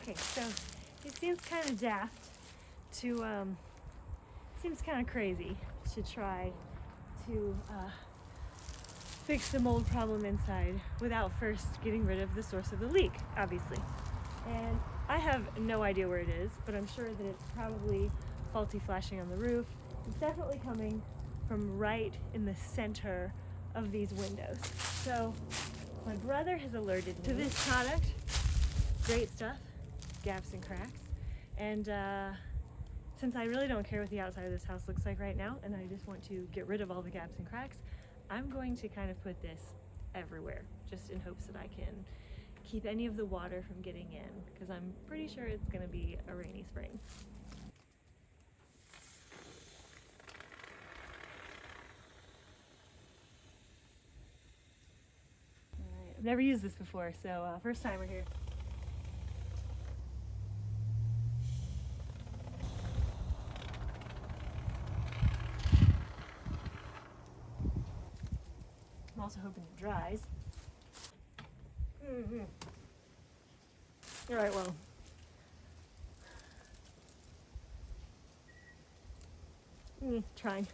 Okay, so it seems kind of daft to, seems kind of crazy to try to fix the mold problem inside without first getting rid of the source of the leak, obviously. And I have no idea where it is, but I'm sure that it's probably faulty flashing on the roof. It's definitely coming from right in the center of these windows. So my brother has alerted me to this product. Great stuff, gaps and cracks. And since I really don't care what the outside of this house looks like right now, and I just want to get rid of all the gaps and cracks, I'm going to kind of put this everywhere, just in hopes that I can keep any of the water from getting in, because I'm pretty sure it's going to be a rainy spring. All right, I've never used this before, so first timer here. I'm also hoping it dries. All right, well. Trying.